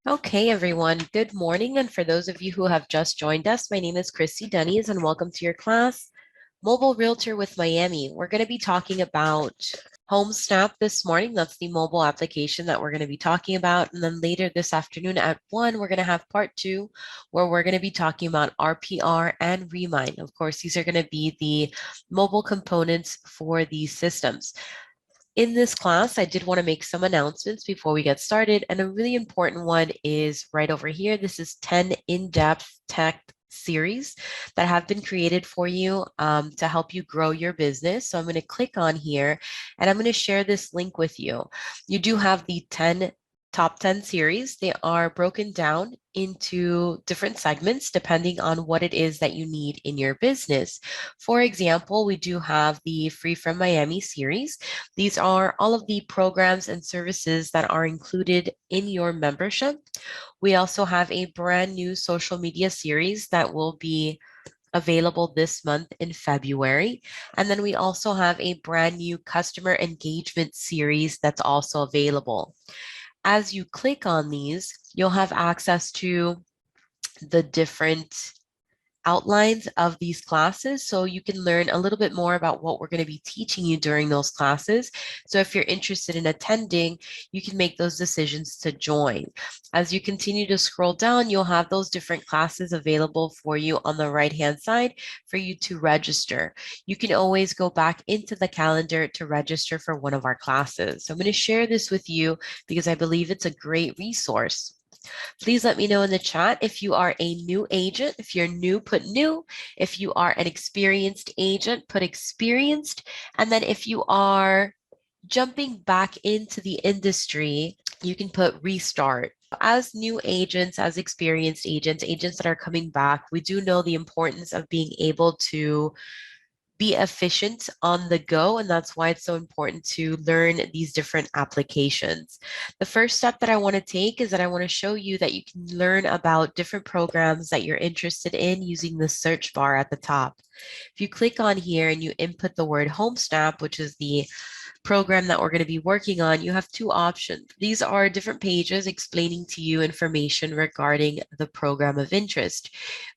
Okay, everyone, good morning. And for those of you who have just joined us, my name is Christy Dunnies, and welcome to your class, Mobile Realtor with Miami. We're going to be talking about HomeSnap this morning. That's the mobile application that we're going to be talking about. And then later this afternoon at 1, we're going to have part 2, where we're going to be talking about RPR and Remind. Of course, these are going to be the mobile components for these systems. In this class, I did want to make some announcements before we get started, and a really important one is right over here. This is 10 in-depth tech series that have been created for you to help you grow your business. So I'm going to click on here and I'm going to share this link with you. You do have the top 10 series. They are broken down into different segments depending on what it is that you need in your business. For example, we do have the Free from Miami series. These are all of the programs and services that are included in your membership. We also have a brand new social media series that will be available this month in February. And then we also have a brand new customer engagement series that's also available. As you click on these, you'll have access to the different outlines of these classes so you can learn a little bit more about what we're going to be teaching you during those classes. So if you're interested in attending, you can make those decisions to join. As you continue to scroll down, you'll have those different classes available for you on the right-hand side for you to register. You can always go back into the calendar to register for one of our classes. So I'm going to share this with you because I believe it's a great resource. Please let me know in the chat if you are a new agent. If you're new, put new. If you are an experienced agent, put experienced. And then if you are jumping back into the industry, you can put restart. As new agents, as experienced agents, agents that are coming back, we do know the importance of being able to be efficient on the go. And that's why it's so important to learn these different applications. The first step that I want to take is that I want to show you that you can learn about different programs that you're interested in using the search bar at the top. If you click on here and you input the word HomeSnap, which is the program that we're going to be working on, you have two options. These are different pages explaining to you information regarding the program of interest.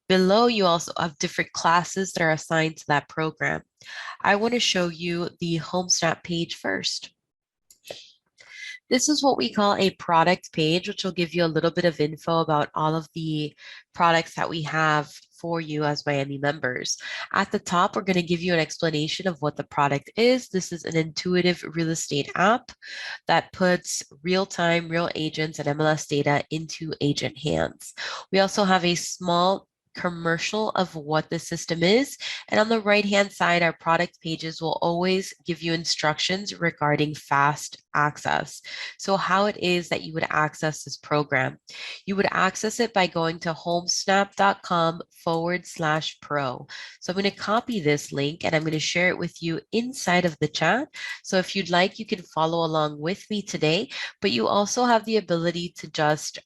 Below, you also have different classes that are assigned to that program. I want to show you the HomeSnap page first. This is what we call a product page, which will give you a little bit of info about all of the products that we have for you as Miami members. At the top, we're going to give you an explanation of what the product is. This is an intuitive real estate app that puts real-time, real agents and MLS data into agent hands. We also have a small commercial of what the system is. And on the right-hand side, our product pages will always give you instructions regarding fast access. So how it is that you would access this program. You would access it by going to homesnap.com/pro. So I'm going to copy this link and I'm going to share it with you inside of the chat. So if you'd like, you can follow along with me today, but you also have the ability to just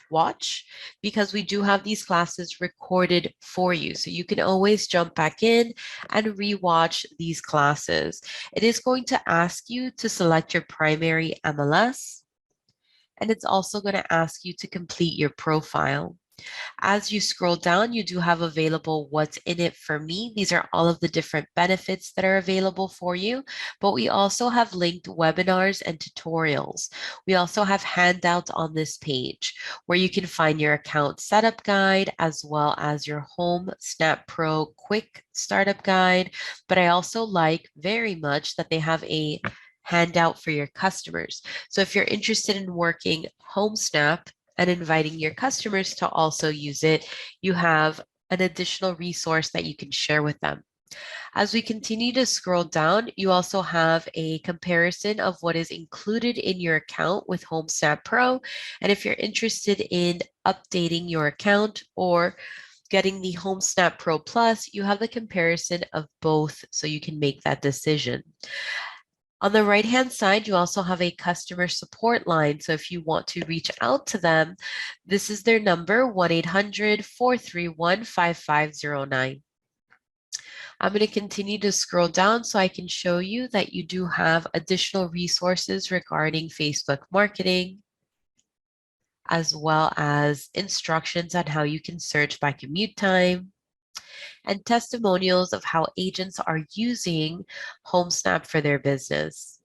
watch because we do have these classes recorded for you. So you can always jump back in and rewatch these classes. It is going to ask you to select your primary MLS, and it's also going to ask you to complete your profile. As you scroll down, you do have available what's in it for me. These are all of the different benefits that are available for you, but we also have linked webinars and tutorials. We also have handouts on this page where you can find your account setup guide as well as your HomeSnap Pro quick startup guide. But I also like very much that they have a handout for your customers. So if you're interested in working HomeSnap and inviting your customers to also use it, you have an additional resource that you can share with them. As we continue to scroll down, you also have a comparison of what is included in your account with HomeSnap Pro. And if you're interested in updating your account or getting the HomeSnap Pro Plus, you have the comparison of both so you can make that decision. On the right-hand side, you also have a customer support line. So if you want to reach out to them, this is their number, 1-800-431-5509. I'm going to continue to scroll down so I can show you that you do have additional resources regarding Facebook marketing, as well as instructions on how you can search by commute time, and testimonials of how agents are using HomeSnap for their business.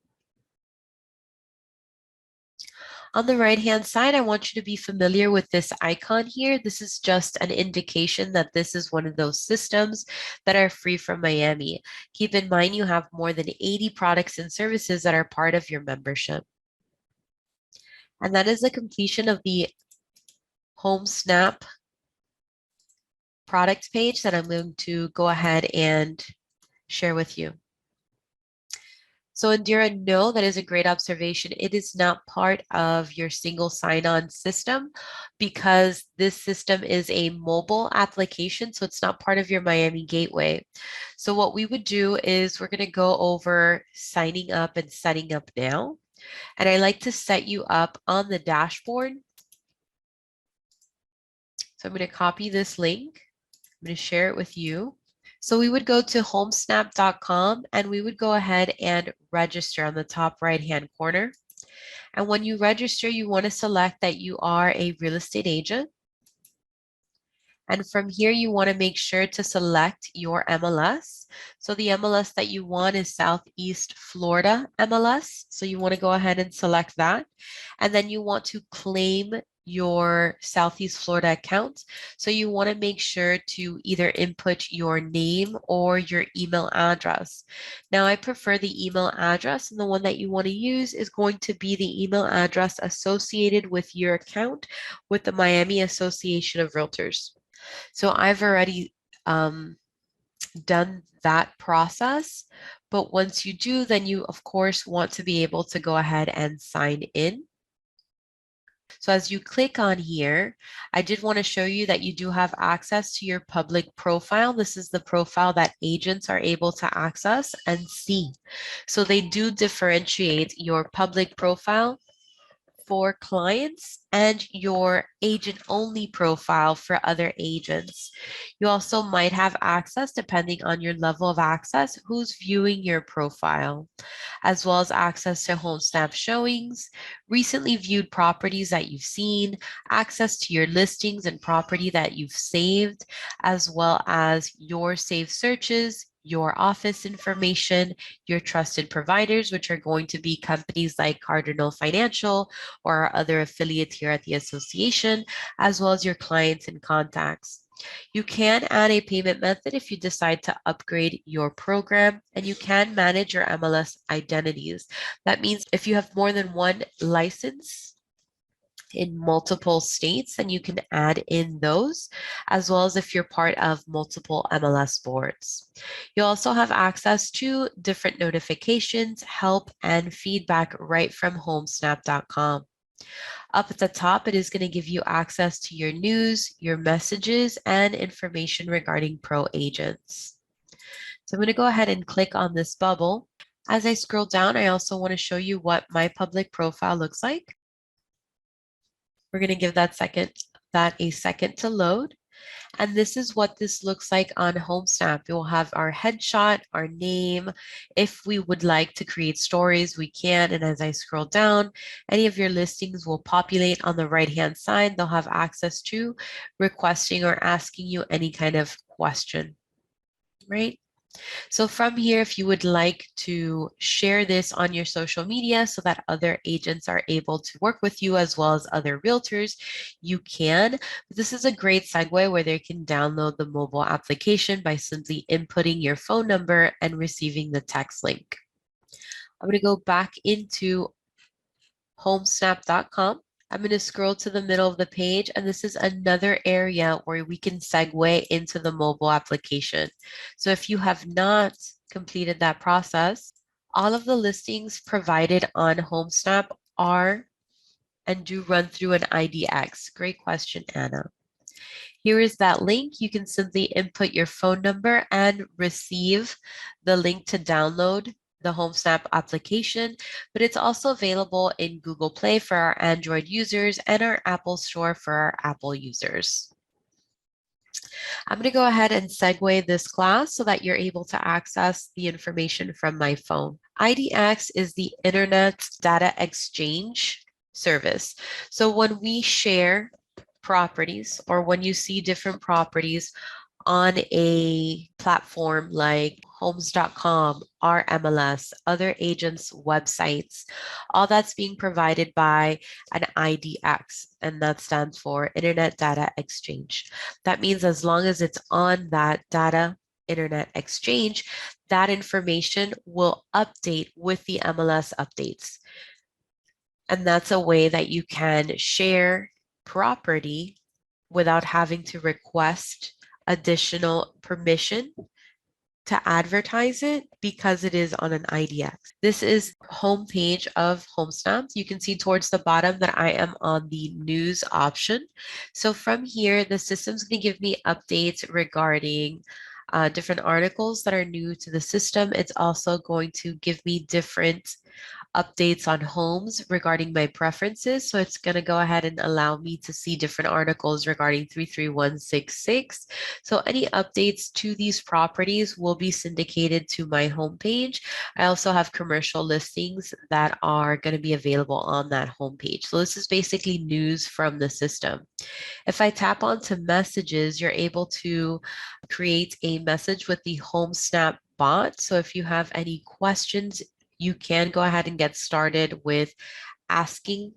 On the right-hand side, I want you to be familiar with this icon here. This is just an indication that this is one of those systems that are free from Miami. Keep in mind you have more than 80 products and services that are part of your membership. And that is the completion of the HomeSnap product page that I'm going to go ahead and share with you. So Indira, no, that is a great observation. It is not part of your single sign-on system because this system is a mobile application, so it's not part of your Miami gateway. So what we would do is we're going to go over signing up and setting up now. And I like to set you up on the dashboard. So I'm going to copy this link. I'm going to share it with you. So we would go to homesnap.com and we would go ahead and register on the top right-hand corner. And when you register, you want to select that you are a real estate agent. And from here, you want to make sure to select your MLS. So the MLS that you want is Southeast Florida MLS. So you want to go ahead and select that. And then you want to claim your Southeast Florida account. So you want to make sure to either input your name or your email address. Now I prefer the email address, and the one that you want to use is going to be the email address associated with your account with the Miami Association of Realtors. So I've already done that process, but once you do, then you of course want to be able to go ahead and sign in. So as you click on here, I did want to show you that you do have access to your public profile. This is the profile that agents are able to access and see. So they do differentiate your public profile for clients and your agent-only profile for other agents. You also might have access, depending on your level of access, who's viewing your profile, as well as access to HomeSnap showings, recently viewed properties that you've seen, access to your listings and property that you've saved, as well as your saved searches, your office information, your trusted providers, which are going to be companies like Cardinal Financial or our other affiliates here at the association, as well as your clients and contacts. You can add a payment method if you decide to upgrade your program, and you can manage your MLS identities. That means if you have more than one license in multiple states, then you can add in those, as well as if you're part of multiple MLS boards. You also have access to different notifications, help, and feedback right from homesnap.com. Up at the top, it is going to give you access to your news, your messages, and information regarding pro agents. So I'm going to go ahead and click on this bubble. As I scroll down, I also want to show you what my public profile looks like. We're going to give that a second to load. And this is what this looks like on HomeSnap. We'll have our headshot, our name. If we would like to create stories, we can. And as I scroll down, any of your listings will populate on the right-hand side. They'll have access to requesting or asking you any kind of question, right? So from here, if you would like to share this on your social media so that other agents are able to work with you as well as other realtors, you can. This is a great segue where they can download the mobile application by simply inputting your phone number and receiving the text link. I'm going to go back into homesnap.com. I'm going to scroll to the middle of the page, and this is another area where we can segue into the mobile application. So if you have not completed that process, all of the listings provided on HomeSnap are and do run through an IDX. Great question, Anna. Here is that link. You can simply input your phone number and receive the link to download the HomeSnap application, but it's also available in Google Play for our Android users and our Apple Store for our Apple users. I'm going to go ahead and segue this class so that you're able to access the information from my phone. IDX is the Internet Data Exchange service. So when we share properties, or when you see different properties on a platform like homes.com, our MLS, other agents' websites, all that's being provided by an IDX, and that stands for Internet Data Exchange. That means as long as it's on that data internet exchange, that information will update with the MLS updates. And that's a way that you can share property without having to request additional permission to advertise it because it is on an IDX. This is homepage of HomeSnap. You can see towards the bottom that I am on the news option. So from here, the system's going to give me updates regarding different articles that are new to the system. It's also going to give me different updates on homes regarding my preferences. So it's going to go ahead and allow me to see different articles regarding 33166. So any updates to these properties will be syndicated to my homepage. I also have commercial listings that are going to be available on that homepage. So this is basically news from the system. If I tap onto messages, you're able to create a message with the HomeSnap bot. So if you have any questions, you can go ahead and get started with asking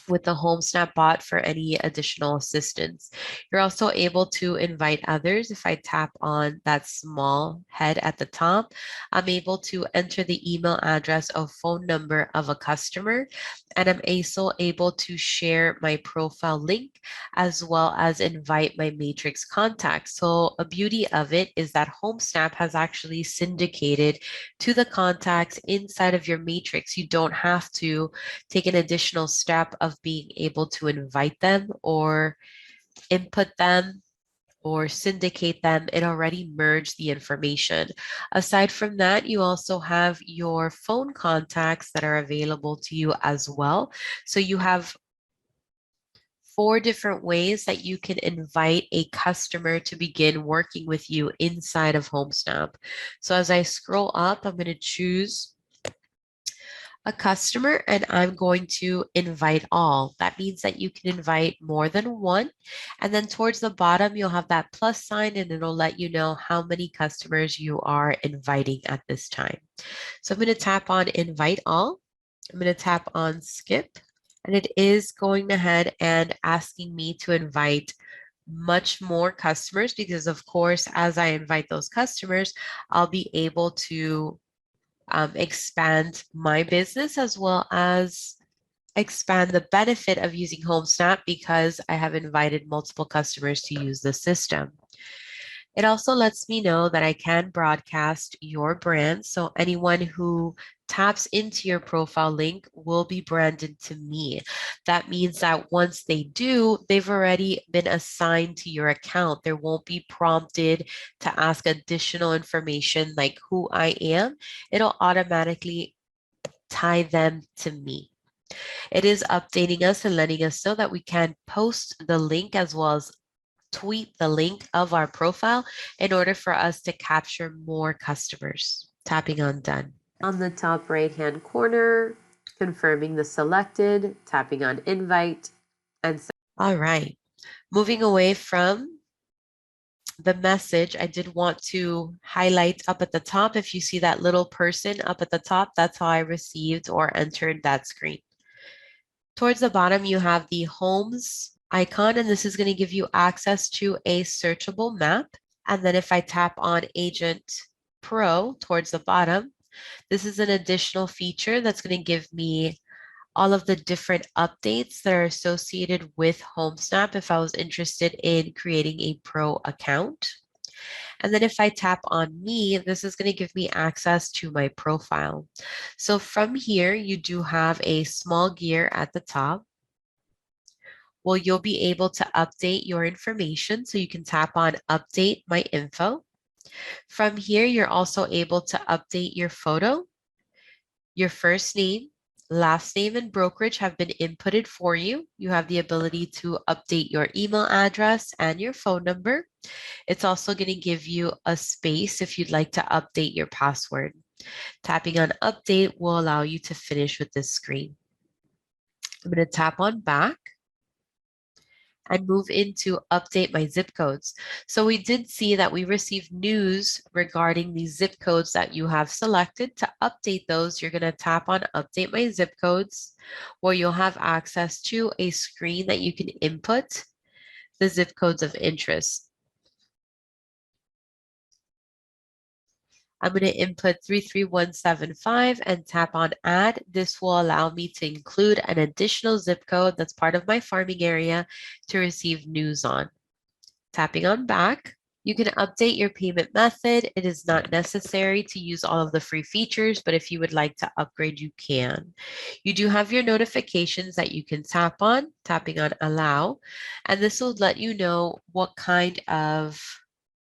with the HomeSnap bot for any additional assistance. You're also able to invite others. If I tap on that small head at the top, I'm able to enter the email address or phone number of a customer, and I'm also able to share my profile link as well as invite my matrix contacts. So a beauty of it is that HomeSnap has actually syndicated to the contacts inside of your matrix. You don't have to take an additional step of being able to invite them or input them or syndicate them. It already merged the information. Aside from that, you also have your phone contacts that are available to you as well. So you have 4 different ways that you can invite a customer to begin working with you inside of HomeSnap. So as I scroll up, I'm going to choose a customer and I'm going to invite all. That means that you can invite more than one. And then towards the bottom, you'll have that plus sign and it'll let you know how many customers you are inviting at this time. So I'm going to tap on invite all. I'm going to tap on skip, and it is going ahead and asking me to invite much more customers because of course, as I invite those customers, I'll be able to expand my business as well as expand the benefit of using HomeSnap because I have invited multiple customers to use the system. It also lets me know that I can broadcast your brand. So anyone who taps into your profile link will be branded to me. That means that once they do, they've already been assigned to your account. They won't be prompted to ask additional information like who I am. It'll automatically tie them to me. It is updating us and letting us know that we can post the link as well as tweet the link of our profile in order for us to capture more customers. Tapping on done. On the top right-hand corner, confirming the selected, tapping on invite, and so. All right. Moving away from the message, I did want to highlight up at the top. If you see that little person up at the top, that's how I received or entered that screen. Towards the bottom, you have the homes icon, and this is going to give you access to a searchable map. And then if I tap on Agent Pro towards the bottom, this is an additional feature that's going to give me all of the different updates that are associated with HomeSnap if I was interested in creating a pro account. And then if I tap on me, this is going to give me access to my profile. So from here, you do have a small gear at the top. Well, you'll be able to update your information. So you can tap on update my info. From here, you're also able to update your photo. Your first name, last name, and brokerage have been inputted for you. You have the ability to update your email address and your phone number. It's also going to give you a space if you'd like to update your password. Tapping on update will allow you to finish with this screen. I'm going to tap on back and move into update my zip codes. So we did see that we received news regarding the zip codes that you have selected. To update those, you're going to tap on update my zip codes, where you'll have access to a screen that you can input the zip codes of interest. I'm going to input 33175 and tap on add. This will allow me to include an additional zip code that's part of my farming area to receive news on. Tapping on back, you can update your payment method. It is not necessary to use all of the free features, but if you would like to upgrade, you can. You do have your notifications that you can tap on, tapping on allow, and this will let you know what kind of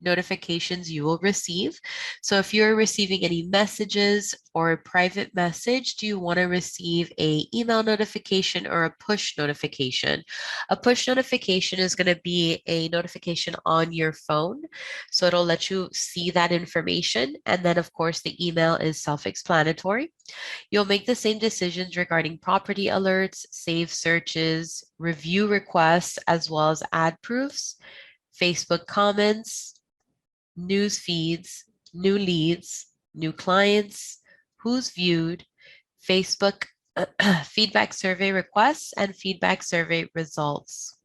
notifications you will receive. So if you're receiving any messages or a private message, do you want to receive a email notification or a push notification? A push notification is going to be a notification on your phone. So it'll let you see that information. And then of course the email is self-explanatory. You'll make the same decisions regarding property alerts, save searches, review requests, as well as ad proofs, Facebook comments, news feeds, new leads, new clients, who's viewed, Facebook feedback survey requests, and feedback survey results.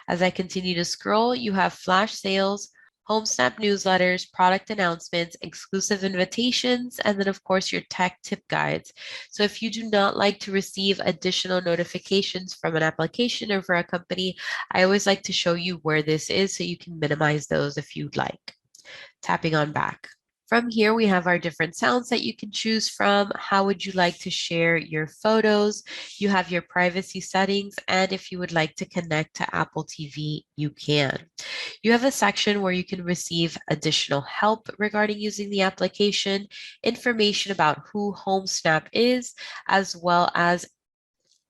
As I continue to scroll, you have flash sales, HomeSnap newsletters, product announcements, exclusive invitations, and then of course your tech tip guides. So if you do not like to receive additional notifications from an application or for a company, I always like to show you where this is so you can minimize those if you'd like. Tapping on back. From here, we have our different sounds that you can choose from. How would you like to share your photos? You have your privacy settings, and if you would like to connect to Apple TV, you can. You have a section where you can receive additional help regarding using the application, information about who HomeSnap is, as well as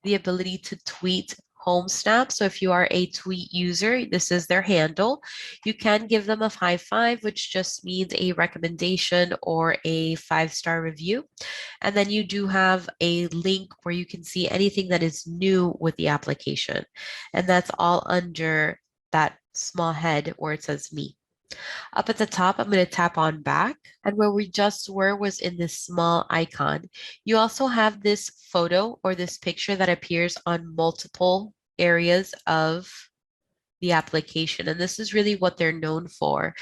the ability to tweet HomeSnap. So if you are a tweet user, this is their handle. You can give them a high five, which just means a recommendation or a 5-star review. And then you do have a link where you can see anything that is new with the application. And that's all under that small head where it says me. Up at the top, I'm going to tap on back, and where we just were was in this small icon. You also have this photo or this picture that appears on multiple areas of the application. And this is really what they're known for,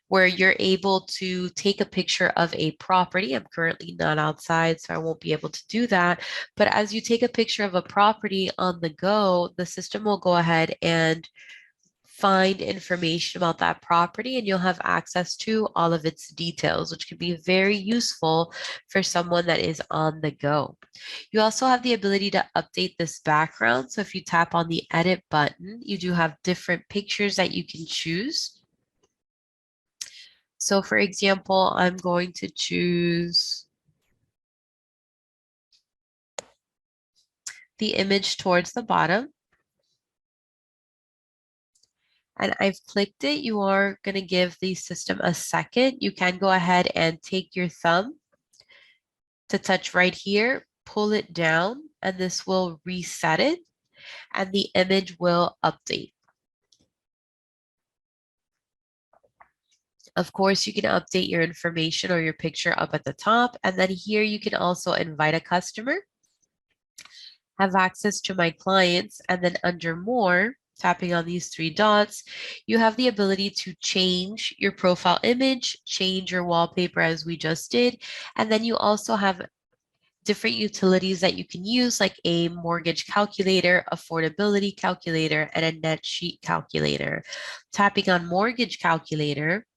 where you're able to take a picture of a property. I'm currently not outside, so I won't be able to do that. But as you take a picture of a property on the go, the system will go ahead and find information about that property, and you'll have access to all of its details, which can be very useful for someone that is on the go. You also have the ability to update this background. So if you tap on the edit button, you do have different pictures that you can choose. So for example, I'm going to choose the image towards the bottom. And I've clicked it. You are going to give the system a second. You can go ahead and take your thumb to touch right here, pull it down, and this will reset it, and the image will update. Of course, you can update your information or your picture up at the top, and then here you can also invite a customer, have access to my clients, and then under more, tapping on these 3 dots, you have the ability to change your profile image, change your wallpaper as we just did, and then you also have different utilities that you can use, like a mortgage calculator, affordability calculator, and a net sheet calculator. Tapping on mortgage calculator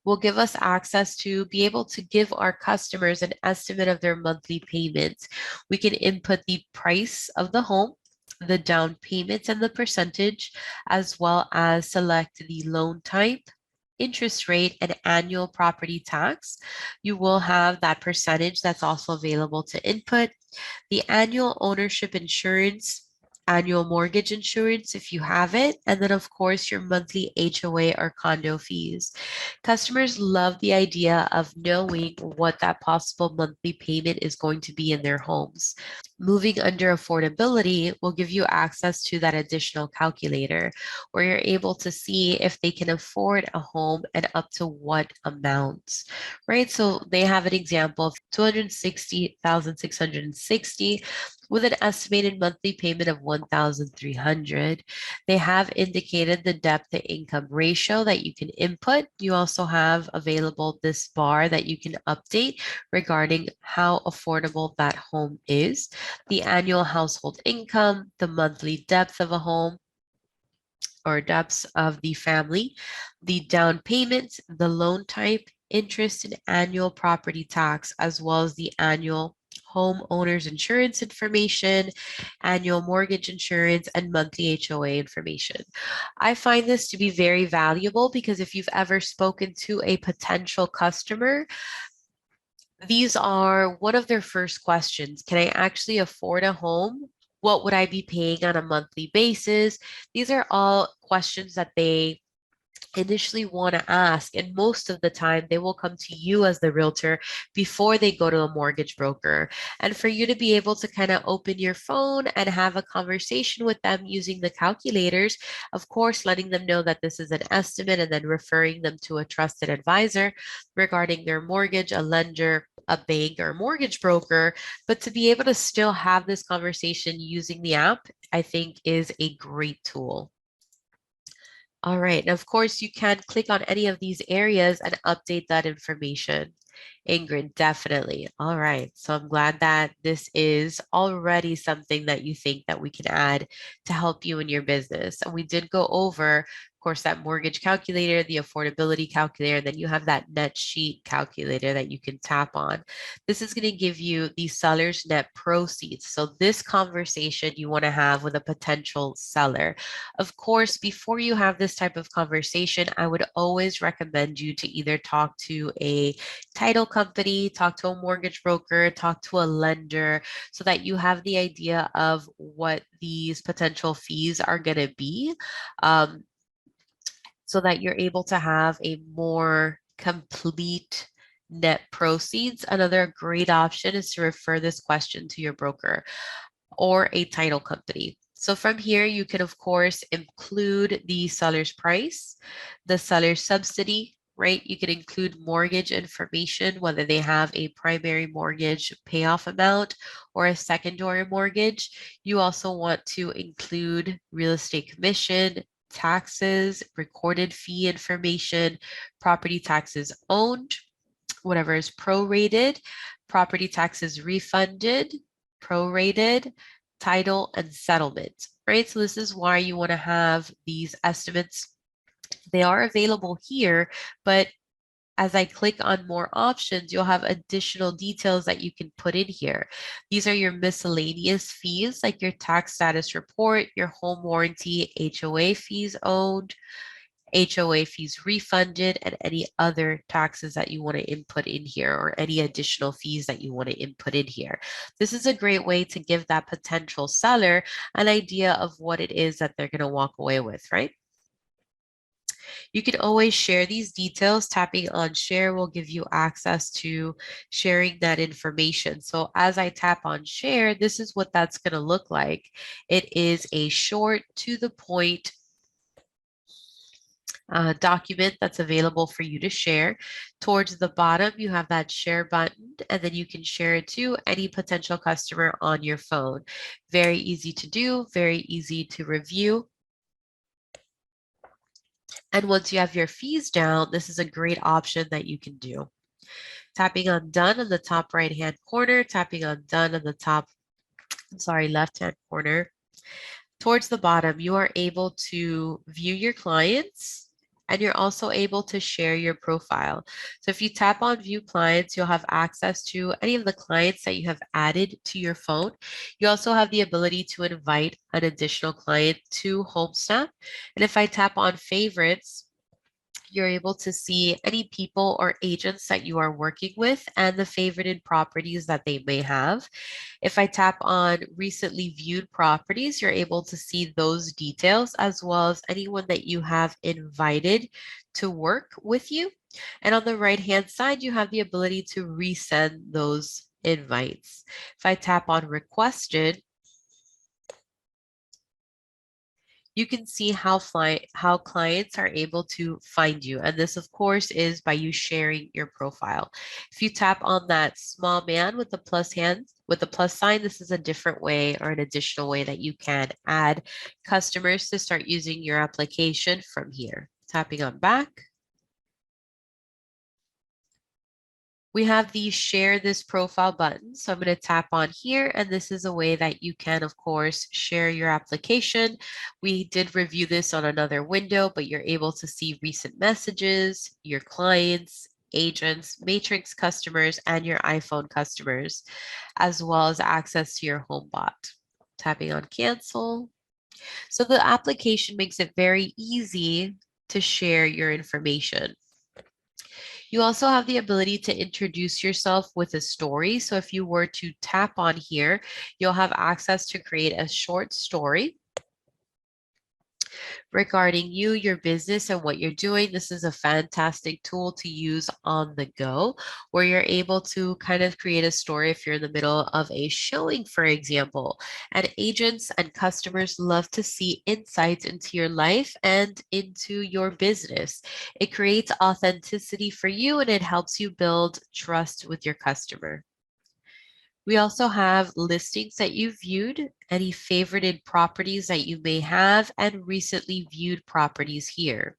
will give us access to be able to give our customers an estimate of their monthly payments. We can input the price of the home, the down payments and the percentage, as well as select the loan type, interest rate, and annual property tax. You will have that percentage that's also available to input, the annual ownership insurance, annual mortgage insurance if you have it, and then of course your monthly HOA or condo fees. Customers love the idea of knowing what that possible monthly payment is going to be in their homes. Moving under affordability will give you access to that additional calculator where you're able to see if they can afford a home and up to what amounts, right? So they have an example of 260,660 with an estimated monthly payment of 1,300. They have indicated the debt to income ratio that you can input. You also have available this bar that you can update regarding how affordable that home is, the annual household income, the monthly depth of a home or depths of the family, the down payment, the loan type, interest and annual property tax, as well as the annual homeowners insurance information, annual mortgage insurance, and monthly HOA information. I find this to be very valuable because if you've ever spoken to a potential customer, these are one of their first questions. Can I actually afford a home? What would I be paying on a monthly basis? These are all questions that they initially want to ask. And most of the time, they will come to you as the realtor before they go to a mortgage broker. And for you to be able to kind of open your phone and have a conversation with them using the calculators, of course, letting them know that this is an estimate and then referring them to a trusted advisor regarding their mortgage, a lender, a bank, or a mortgage broker. But to be able to still have this conversation using the app, I think is a great tool. All right, and of course you can click on any of these areas and update that information. Ingrid, definitely. All right, so I'm glad that this is already something that you think that we can add to help you in your business. And we did go over, of course, that mortgage calculator, the affordability calculator, and then you have that net sheet calculator that you can tap on. This is going to give you the seller's net proceeds. So this conversation you want to have with a potential seller. Of course, before you have this type of conversation, I would always recommend you to either talk to a title company, talk to a mortgage broker, talk to a lender, so that you have the idea of what these potential fees are going to be, so that you're able to have a more complete net proceeds. Another great option is to refer this question to your broker or a title company. So from here, you can, of course, include the seller's price, the seller's subsidy, right? You can include mortgage information, whether they have a primary mortgage payoff amount or a secondary mortgage. You also want to include real estate commission, taxes, recorded fee information, property taxes owned, whatever is prorated, property taxes refunded, prorated, title, and settlement, right? So this is why you want to have these estimates. They are available here, but as I click on more options, you'll have additional details that you can put in here. These are your miscellaneous fees, like your tax status report, your home warranty, HOA fees owed, HOA fees refunded, and any other taxes that you want to input in here or any additional fees that you want to input in here. This is a great way to give that potential seller an idea of what it is that they're going to walk away with, right? You can always share these details. Tapping on share will give you access to sharing that information. So as I tap on share, this is what that's going to look like. It is a short, to the point document that's available for you to share. Towards the bottom, you have that share button, and then you can share it to any potential customer on your phone. Very easy to do, very easy to review. And once you have your fees down, this is a great option that you can do. Tapping on done in the top right-hand corner, tapping on done in the top, left-hand corner. Towards the bottom, you are able to view your clients, and you're also able to share your profile. So if you tap on view clients, you'll have access to any of the clients that you have added to your phone. You also have the ability to invite an additional client to HomeSnap. And if I tap on favorites, You're able to see any people or agents that you are working with and the favorited properties that they may have. If I tap on recently viewed properties, you're able to see those details as well as anyone that you have invited to work with you. And on the right-hand side, you have the ability to resend those invites. If I tap on requested, you can see how clients are able to find you. And this, of course, is by you sharing your profile. If you tap on that small man with the plus hand, with the plus sign, this is a different way or an additional way that you can add customers to start using your application from here. Tapping on back. We have the share this profile button. So I'm going to tap on here, and this is a way that you can, of course, share your application. We did review this on another window, but you're able to see recent messages, your clients, agents, Matrix customers, and your iPhone customers, as well as access to your home bot. Tapping on cancel. So the application makes it very easy to share your information. You also have the ability to introduce yourself with a story. So if you were to tap on here, you'll have access to create a short story regarding you, your business, and what you're doing. This is a fantastic tool to use on the go, where you're able to kind of create a story if you're in the middle of a showing, for example. And agents and customers love to see insights into your life and into your business. It creates authenticity for you, and it helps you build trust with your customer. We also have listings that you viewed, any favorited properties that you may have, and recently viewed properties here.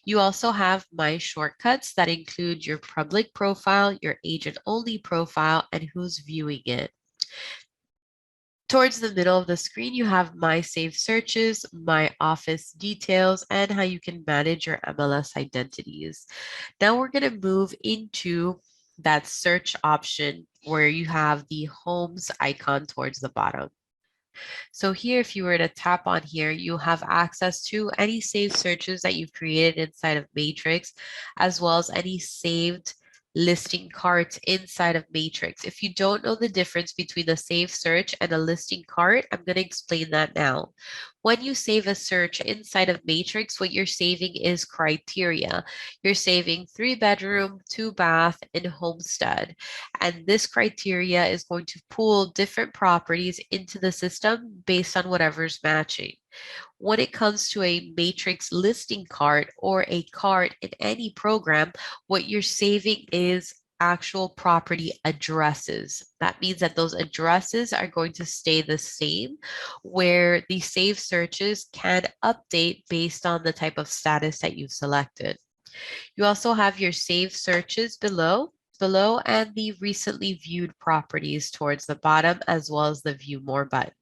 You also have My Shortcuts that include your public profile, your agent-only profile, and who's viewing it. Towards the middle of the screen, you have My Saved Searches, My Office Details, and how you can manage your MLS identities. Now we're going to move into that search option where you have the homes icon towards the bottom. So here, if you were to tap on here, you have access to any saved searches that you've created inside of Matrix, as well as any saved listing carts inside of Matrix. If you don't know the difference between a saved search and a listing cart, I'm going to explain that now. When you save a search inside of Matrix, what you're saving is criteria. You're saving 3-bedroom, 2-bath in Homestead. And this criteria is going to pull different properties into the system based on whatever's matching. When it comes to a matrix listing cart or a cart in any program, what you're saving is actual property addresses. That means that those addresses are going to stay the same, where the save searches can update based on the type of status that you've selected. You also have your save searches below and the recently viewed properties towards the bottom, as well as the view more button.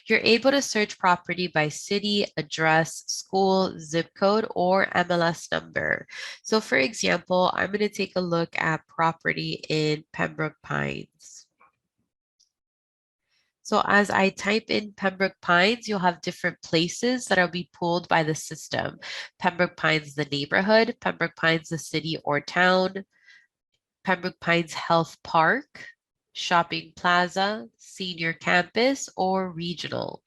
You're able to search property by city, address, school, zip code, or MLS number. So for example, I'm going to take a look at property in Pembroke Pines. So as I type in Pembroke Pines, you'll have different places that will be pulled by the system. Pembroke Pines, the neighborhood, Pembroke Pines, the city or town, Pembroke Pines Health Park, Shopping Plaza, Senior Campus, or Regional.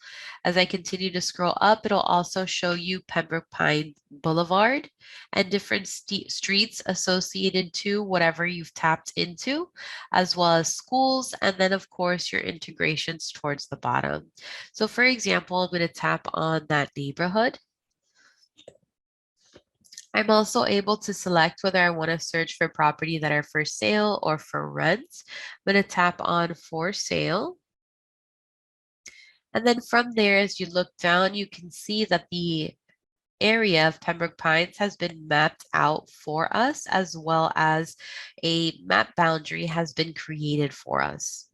As I continue to scroll up, it'll also show you Pembroke Pines Boulevard and different streets associated to whatever you've tapped into, as well as schools, and then of course your integrations towards the bottom. So for example, I'm going to tap on that neighborhood. I'm also able to select whether I want to search for property that are for sale or for rent. I'm going to tap on for sale. And then from there, as you look down, you can see that the area of Pembroke Pines has been mapped out for us, as well as a map boundary has been created for us.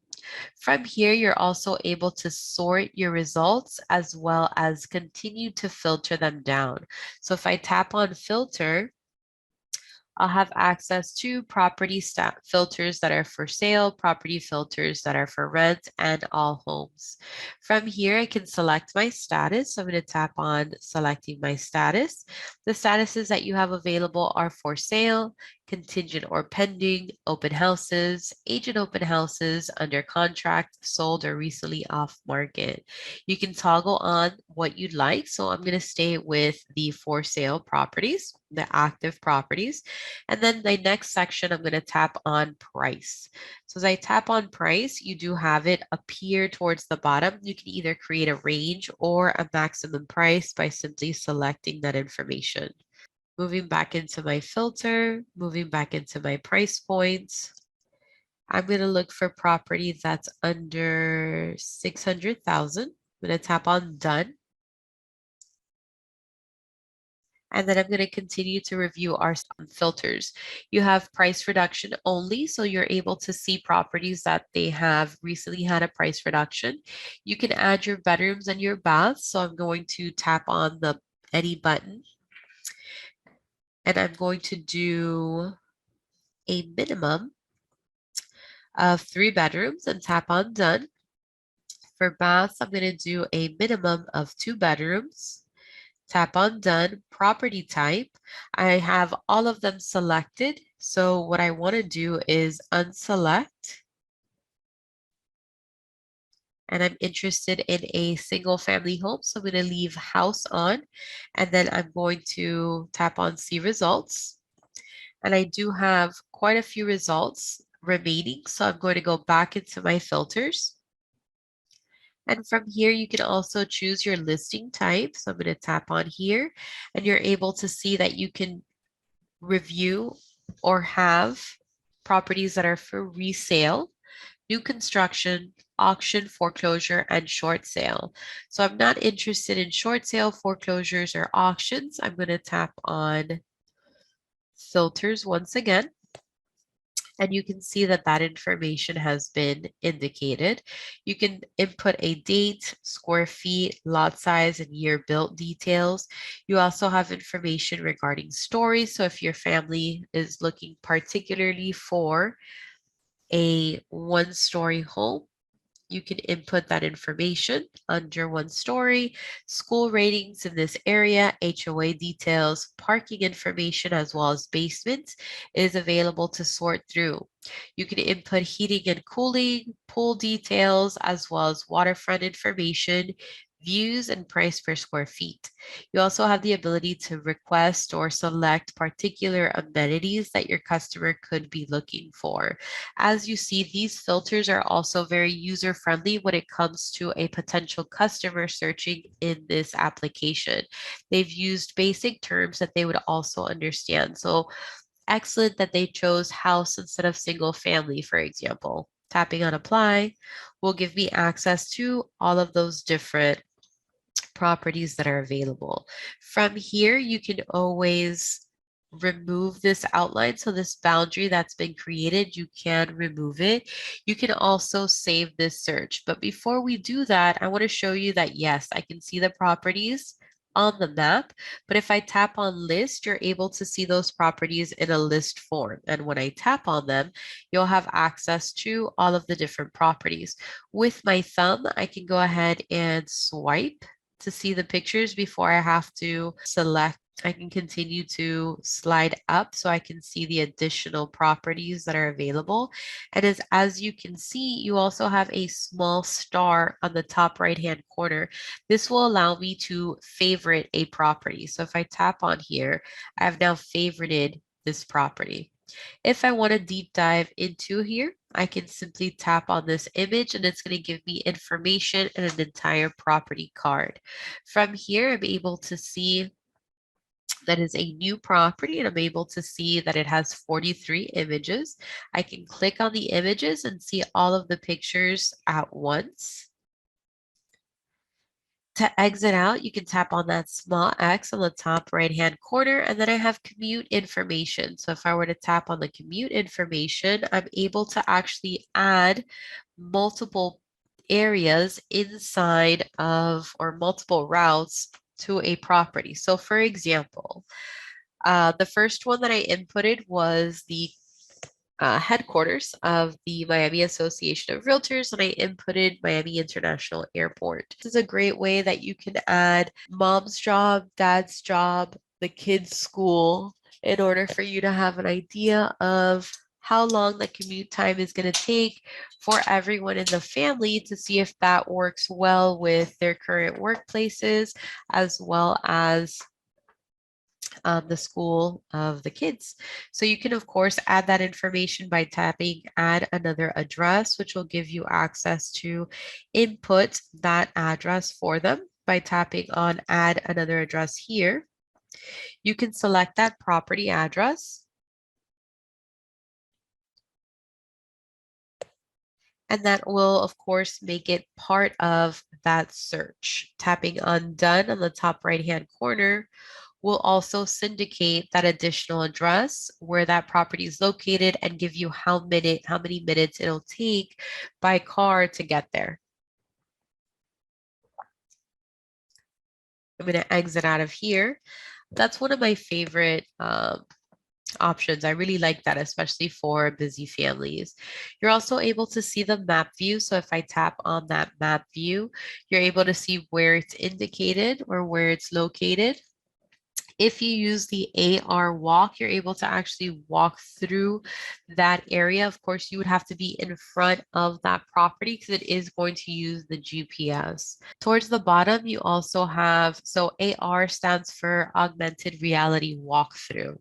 From here, you're also able to sort your results as well as continue to filter them down. So if I tap on filter, I'll have access to property filters that are for sale, property filters that are for rent, and all homes. From here, I can select my status. So I'm going to tap on selecting my status. The statuses that you have available are for sale, contingent or pending, open houses, agent open houses, under contract, sold, or recently off market. You can toggle on what you'd like. So I'm going to stay with the for sale properties, the active properties. And then the next section, I'm going to tap on price. So as I tap on price, you do have it appear towards the bottom. You can either create a range or a maximum price by simply selecting that information. Moving back into my filter, moving back into my price points. I'm going to look for property that's under 600,000. I'm going to tap on done. And then I'm going to continue to review our filters. You have price reduction only, so you're able to see properties that they have recently had a price reduction. You can add your bedrooms and your baths. So I'm going to tap on the any button. And I'm going to do a minimum of 3 bedrooms and tap on done. For baths, I'm going to do a minimum of 2 bedrooms. Tap on done. Property type, I have all of them selected. So what I want to do is unselect. And I'm interested in a single family home. So I'm going to leave house on. And then I'm going to tap on see results. And I do have quite a few results remaining. So I'm going to go back into my filters. And from here, you can also choose your listing type. So I'm going to tap on here, and you're able to see that you can review or have properties that are for resale, new construction, auction, foreclosure, and short sale. So I'm not interested in short sale, foreclosures, or auctions. I'm going to tap on filters once again. And you can see that that information has been indicated. You can input a date, square feet, lot size, and year built details. You also have information regarding stories. So if your family is looking particularly for a one-story home, you can input that information under 1 story, school ratings in this area, HOA details, parking information, as well as basement is available to sort through. You can input heating and cooling, pool details, as well as waterfront information, views, and price per square feet. You also have the ability to request or select particular amenities that your customer could be looking for. As you see, these filters are also very user-friendly when it comes to a potential customer searching in this application. They've used basic terms that they would also understand. So excellent that they chose house instead of single family, for example. Tapping on apply will give me access to all of those different properties that are available. From here, you can always remove this outline. So this boundary that's been created, you can remove it. You can also save this search. But before we do that, I want to show you that yes, I can see the properties on the map, but if I tap on list, you're able to see those properties in a list form. And when I tap on them, you'll have access to all of the different properties. With my thumb, I can go ahead and swipe to see the pictures before I have to select. I can continue to slide up so I can see the additional properties that are available. And as you can see, you also have a small star on the top right-hand corner. This will allow me to favorite a property. So if I tap on here, I have now favorited this property. If I want to deep dive into here, I can simply tap on this image and it's going to give me information and an entire property card. From here, I'm able to see that is a new property and I'm able to see that it has 43 images. I can click on the images and see all of the pictures at once. To exit out, you can tap on that small X on the top right-hand corner, and then I have commute information. So if I were to tap on the commute information, I'm able to actually add multiple areas inside of or multiple routes to a property. So for example, The first one that I inputted was the headquarters of the Miami Association of Realtors, and I inputted Miami International Airport. This is a great way that you can add mom's job, dad's job, the kids' school, in order for you to have an idea of how long the commute time is going to take for everyone in the family to see if that works well with their current workplaces, as well as the school of the kids. So you can, of course, add that information by tapping add another address, which will give you access to input that address for them by tapping on add another address here. You can select that property address. And that will, of course, make it part of that search. Tapping on done on the top right-hand corner will also syndicate that additional address where that property is located and give you how many minutes it'll take by car to get there. I'm going to exit out of here. That's one of my favorite options. I really like that, especially for busy families. You're also able to see the map view. So if I tap on that map view, you're able to see where it's indicated or where it's located. If you use the AR walk, you're able to actually walk through that area. Of course, you would have to be in front of that property because it is going to use the GPS. Towards the bottom, you also have, so AR stands for Augmented Reality Walkthrough.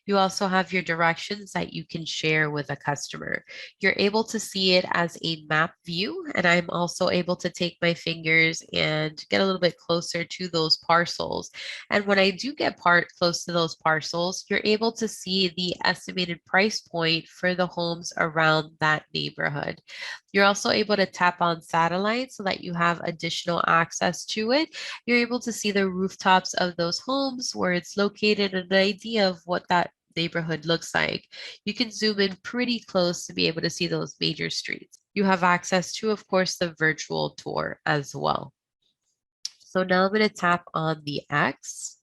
You also have your directions that you can share with a customer. You're able to see it as a map view, and I'm also able to take my fingers and get a little bit closer to those parcels. And when I do get close to those parcels, you're able to see the estimated price point for the homes around that neighborhood. You're also able to tap on satellite so that you have additional access to it. You're able to see the rooftops of those homes, where it's located, and an idea of what that neighborhood looks like. You can zoom in pretty close to be able to see those major streets. You have access to, of course, the virtual tour as well. So now I'm going to tap on the X.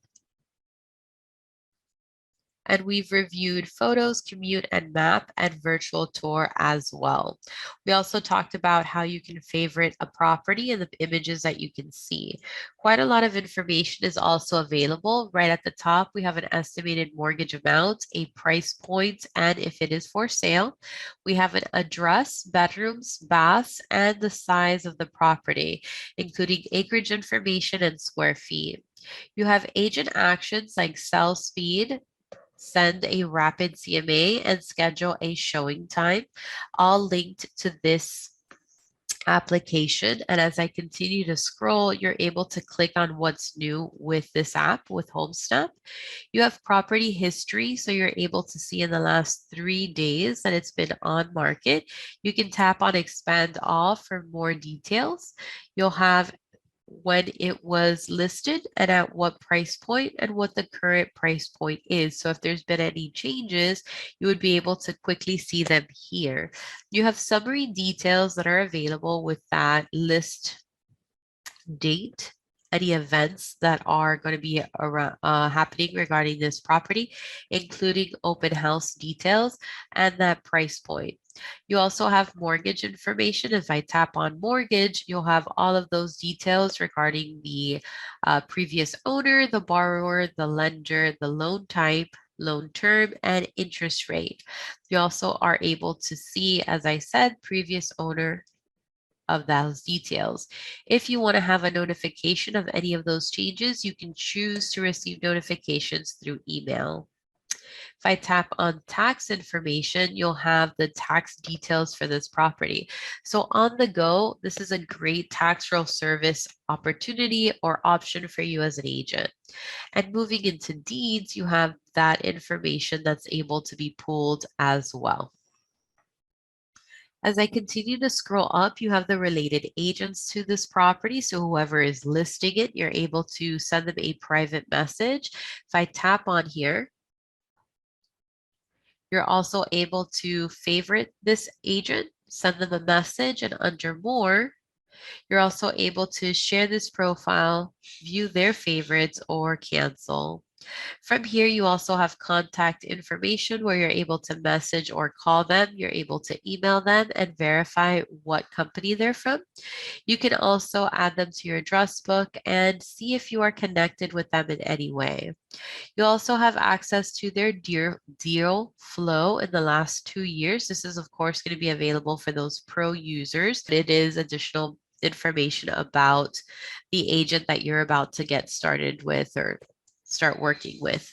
And we've reviewed photos, commute, and map, and virtual tour as well. We also talked about how you can favorite a property and the images that you can see. Quite a lot of information is also available. Right at the top, we have an estimated mortgage amount, a price point, and if it is for sale. We have an address, bedrooms, baths, and the size of the property, including acreage information and square feet. You have agent actions like sell speed, send a rapid CMA, and schedule a showing time, all linked to this application. And as I continue to scroll, you're able to click on what's new with this app with HomeSnap. You have property history, so you're able to see in the last 3 days that it's been on market. You can tap on expand all for more details. You'll have when it was listed and at what price point and what the current price point is. So if there's been any changes, you would be able to quickly see them here. You have summary details that are available with that list date, any events that are going to be around, happening regarding this property, including open house details and that price point. You also have mortgage information. If I tap on mortgage, you'll have all of those details regarding the previous owner, the borrower, the lender, the loan type, loan term, and interest rate. You also are able to see, as I said, previous owner of those details. If you want to have a notification of any of those changes, you can choose to receive notifications through email. If I tap on tax information, you'll have the tax details for this property. So on the go, this is a great tax roll service opportunity or option for you as an agent. And moving into deeds, you have that information that's able to be pulled as well. As I continue to scroll up, you have the related agents to this property. So whoever is listing it, you're able to send them a private message. If I tap on here, you're also able to favorite this agent, send them a message, and under more, you're also able to share this profile, view their favorites, or cancel. From here, you also have contact information where you're able to message or call them. You're able to email them and verify what company they're from. You can also add them to your address book and see if you are connected with them in any way. You also have access to their deal flow in the last 2 years. This is, of course, going to be available for those pro users. It is additional information about the agent that you're about to get started with or start working with.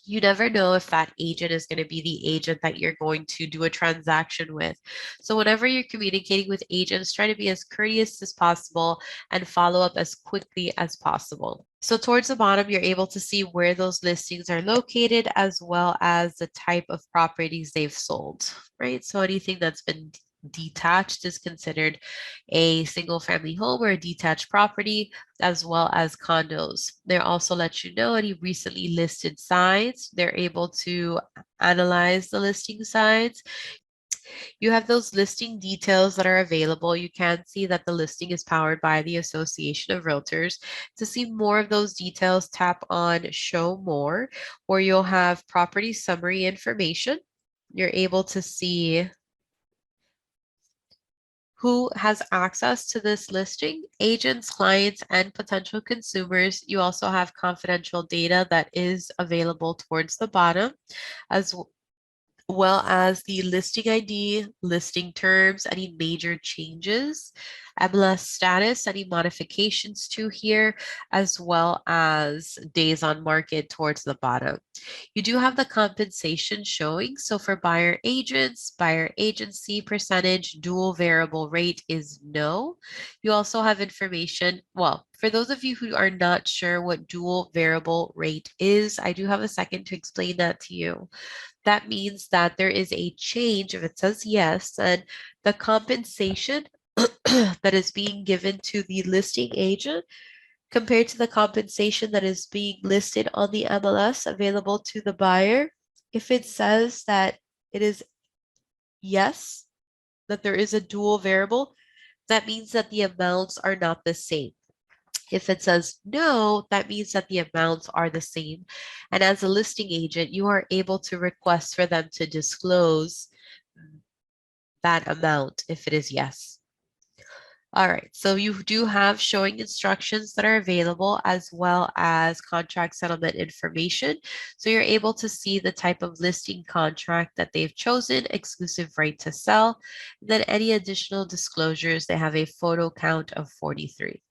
You never know if that agent is going to be the agent that you're going to do a transaction with. So whenever you're communicating with agents, try to be as courteous as possible and follow up as quickly as possible. So towards the bottom, you're able to see where those listings are located as well as the type of properties they've sold, right? So anything that's been detached is considered a single family home or a detached property, as well as condos. They also let you know any recently listed sites. They're able to analyze the listing sites. You have those listing details that are available. You can see that the listing is powered by the Association of Realtors. To see more of those details, tap on Show More, or you'll have property summary information. You're able to see who has access to this listing, agents, clients, and potential consumers. You also have confidential data that is available towards the bottom, as well as the listing ID, listing terms, any major changes, MLS status, any modifications to here, as well as days on market towards the bottom. You do have the compensation showing. So for buyer agents, buyer agency percentage, dual variable rate is no. You also have information. Well, for those of you who are not sure what dual variable rate is, I do have a second to explain that to you. That means that there is a change if it says yes, and the compensation that is being given to the listing agent compared to the compensation that is being listed on the MLS available to the buyer. If it says that it is yes, that there is a dual variable, that means that the amounts are not the same. If it says no, that means that the amounts are the same. And as a listing agent, you are able to request for them to disclose that amount if it is yes. All right, so you do have showing instructions that are available as well as contract settlement information. So you're able to see the type of listing contract that they've chosen, exclusive right to sell. And then any additional disclosures, they have a photo count of 43.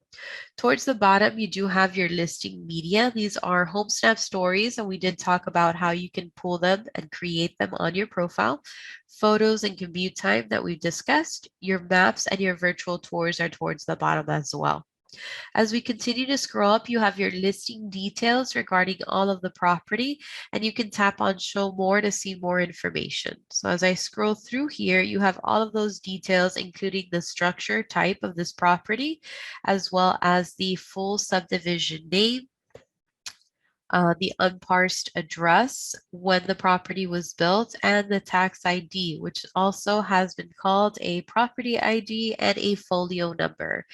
Towards the bottom, you do have your listing media. These are HomeSnap stories, and we did talk about how you can pull them and create them on your profile. Photos and commute time that we've discussed. Your maps and your virtual tours are towards the bottom as well. As we continue to scroll up, you have your listing details regarding all of the property, and you can tap on Show More to see more information. So as I scroll through here, you have all of those details, including the structure type of this property, as well as the full subdivision name, the unparsed address, when the property was built, and the tax ID, which also has been called a property ID and a folio number.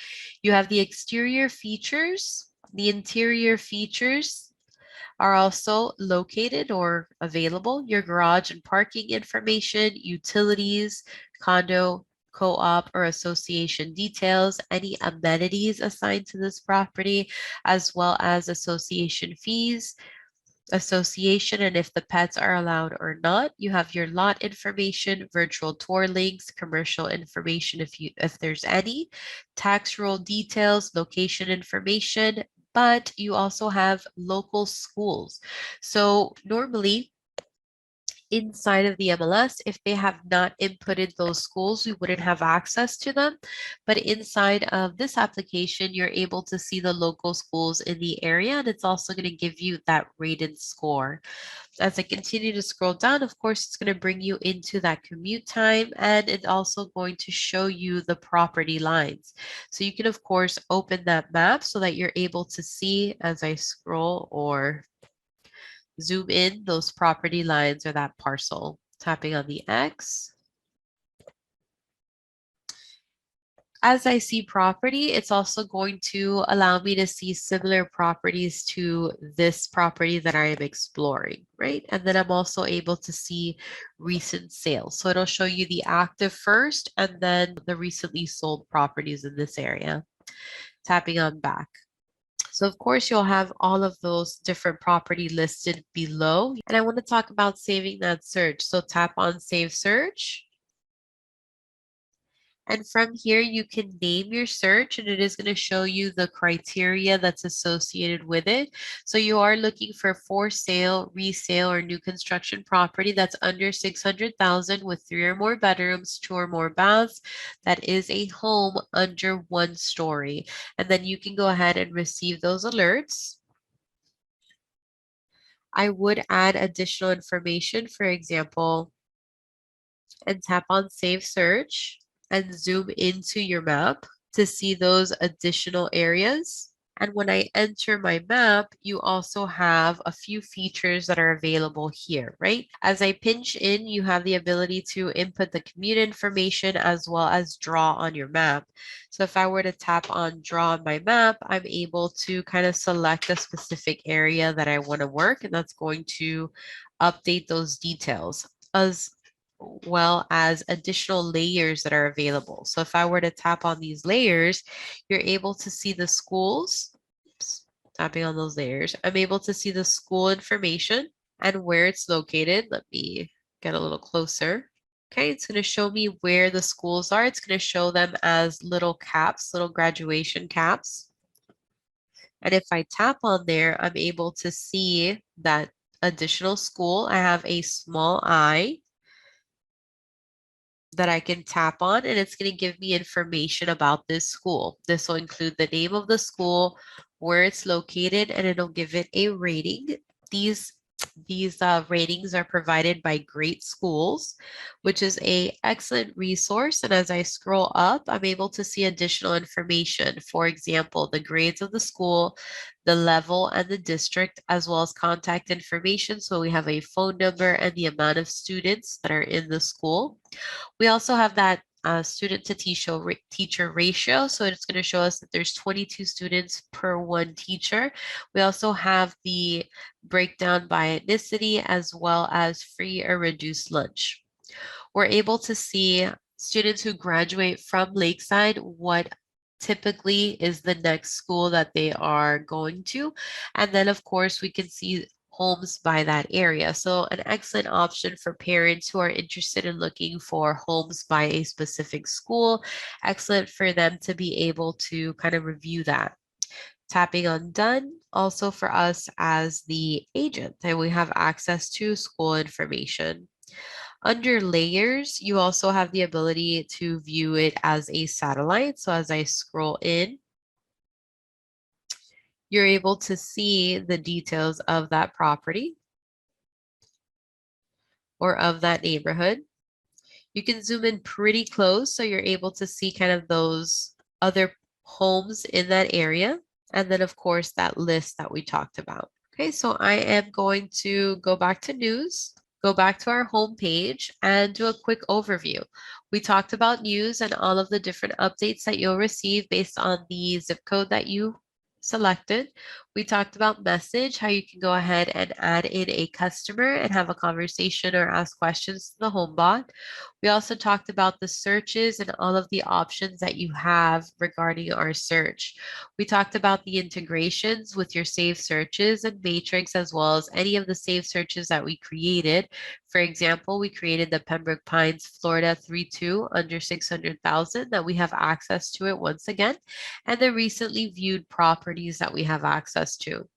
You have the exterior features, the interior features are also located or available, your garage and parking information, utilities, condo, co-op or association details, any amenities assigned to this property, as well as association fees, association, and if the pets are allowed or not. You have your lot information, virtual tour links, commercial information if there's any, tax roll details, location information, but you also have local schools. So normally inside of the MLS, if they have not inputted those schools, we wouldn't have access to them. But inside of this application, you're able to see the local schools in the area, and it's also going to give you that rated score. As I continue to scroll down, of course, it's going to bring you into that commute time, and it's also going to show you the property lines. So you can, of course, open that map so that you're able to see as I scroll or zoom in those property lines or that parcel. Tapping on the X. As I see property, it's also going to allow me to see similar properties to this property that I am exploring, right? And then I'm also able to see recent sales. So it'll show you the active first and then the recently sold properties in this area. Tapping on back. So of course you'll have all of those different property listed below. And I want to talk about saving that search. So tap on save search. And from here, you can name your search and it is going to show you the criteria that's associated with it. So you are looking for sale, resale, or new construction property that's under 600,000 with 3 or more bedrooms, 2 or more baths. That is a home under 1 story. And then you can go ahead and receive those alerts. I would add additional information, for example, and tap on Save Search and zoom into your map to see those additional areas. And when I enter my map, you also have a few features that are available here, right? As I pinch in, you have the ability to input the commute information as well as draw on your map. So if I were to tap on draw on my map, I'm able to kind of select a specific area that I want to work, and that's going to update those details as well as additional layers that are available. So if I were to tap on these layers, you're able to see the schools. Oops, tapping on those layers, I'm able to see the school information and where it's located. Let me get a little closer. Okay, it's going to show me where the schools are. It's going to show them as little caps, little graduation caps. And if I tap on there, I'm able to see that additional school. I have a small I that I can tap on, and it's going to give me information about this school. This will include the name of the school, where it's located, and it'll give it a rating. These ratings are provided by Great Schools, which is a excellent resource. And as I scroll up, I'm able to see additional information. For example, the grades of the school, the level and the district, as well as contact information. So we have a phone number and the amount of students that are in the school. We also have that student to teacher ratio. So it's going to show us that there's 22 students per 1 teacher. We also have the breakdown by ethnicity as well as free or reduced lunch. We're able to see students who graduate from Lakeside, what typically is the next school that they are going to. And then of course we can see homes by that area. So an excellent option for parents who are interested in looking for homes by a specific school. Excellent for them to be able to kind of review that. Tapping on done, also for us as the agent, and we have access to school information. Under layers, you also have the ability to view it as a satellite. So as I scroll in, you're able to see the details of that property or of that neighborhood. You can zoom in pretty close so you're able to see kind of those other homes in that area. And then of course that list that we talked about. Okay, so I am going to go back to news, go back to our home page and do a quick overview. We talked about news and all of the different updates that you'll receive based on the zip code that you selected. We talked about message, how you can go ahead and add in a customer and have a conversation or ask questions to the home bot. We also talked about the searches and all of the options that you have regarding our search. We talked about the integrations with your saved searches and matrix, as well as any of the saved searches that we created. For example, we created the Pembroke Pines, Florida 32 under 600,000 that we have access to it once again, and the recently viewed properties that we have access to.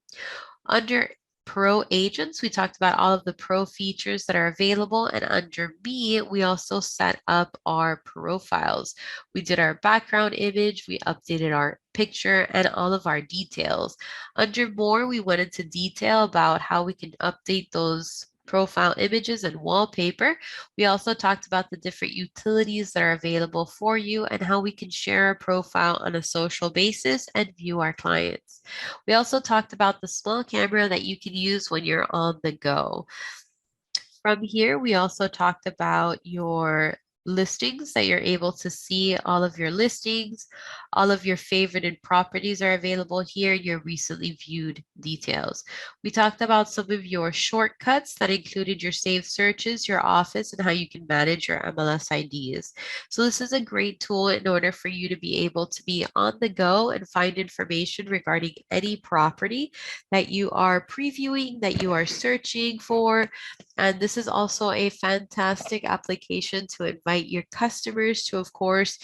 Under Pro agents, we talked about all of the pro features that are available, and under me, we also set up our profiles. We did our background image, we updated our picture and all of our details. Under more, we went into detail about how we can update those profile images and wallpaper. We also talked about the different utilities that are available for you and how we can share a profile on a social basis and view our clients. We also talked about the small camera that you can use when you're on the go. From here, we also talked about your listings that you're able to see all of your listings, all of your favorited properties are available here, your recently viewed details. We talked about some of your shortcuts that included your saved searches, your office, and how you can manage your MLS IDs. So this is a great tool in order for you to be able to be on the go and find information regarding any property that you are previewing, that you are searching for. And this is also a fantastic application to invite your customers to, of course,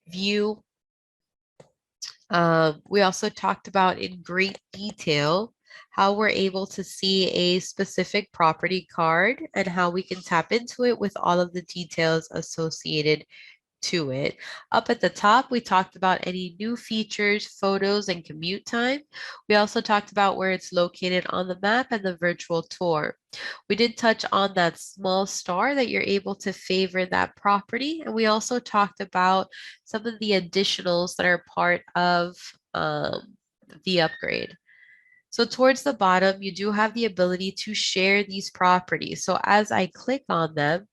view. We also talked about in great detail how we're able to see a specific property card and how we can tap into it with all of the details associated to it. Up at the top, we talked about any new features, photos, and commute time. We also talked about where it's located on the map and the virtual tour. We did touch on that small star that you're able to favor that property. And we also talked about some of the additionals that are part of the upgrade. So towards the bottom, you do have the ability to share these properties. So as I click on them,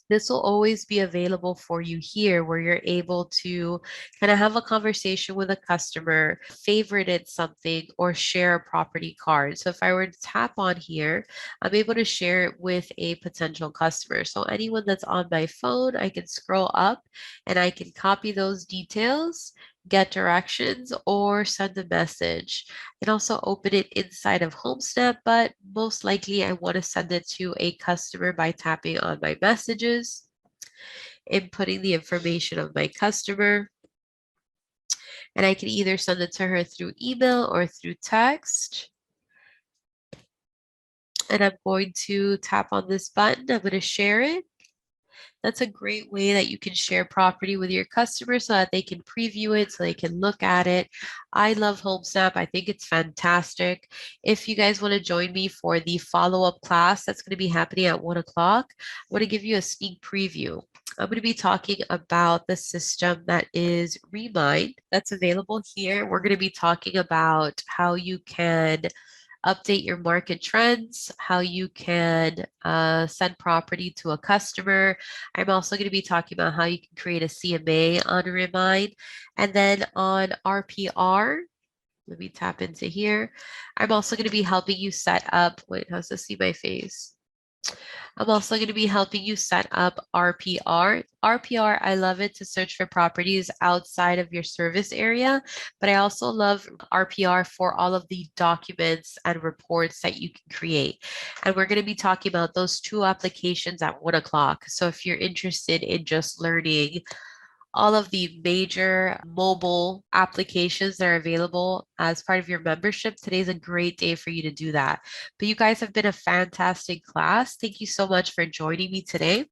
this will always be available for you here where you're able to kind of have a conversation with a customer, favorited something, or share a property card. So if I were to tap on here, I'm able to share it with a potential customer. So anyone that's on my phone, I can scroll up and I can copy those details, get directions, or send a message. And also open it inside of HomeSnap, but most likely I want to send it to a customer by tapping on my messages, inputting the information of my customer, and I can either send it to her through email or through text. And I'm going to tap on this button. I'm going to share it. That's a great way that you can share property with your customers so that they can preview it, so they can look at it. I love HomeSnap. I think it's fantastic. If you guys want to join me for the follow-up class that's going to be happening at 1 o'clock, I want to give you a sneak preview. I'm going to be talking about the system that is Remind that's available here. We're going to be talking about how you can update your market trends, how you can send property to a customer. I'm also going to be talking about how you can create a CMA on Remind. And then on RPR, let me tap into here. I'm also going to be helping you set up, wait, how's this see my face? I'm also going to be helping you set up RPR. RPR, I love it to search for properties outside of your service area, but I also love RPR for all of the documents and reports that you can create. And we're going to be talking about those two applications at 1 o'clock. So if you're interested in just learning all of the major mobile applications that are available as part of your membership, today's a great day for you to do that. But you guys have been a fantastic class. Thank you so much for joining me today.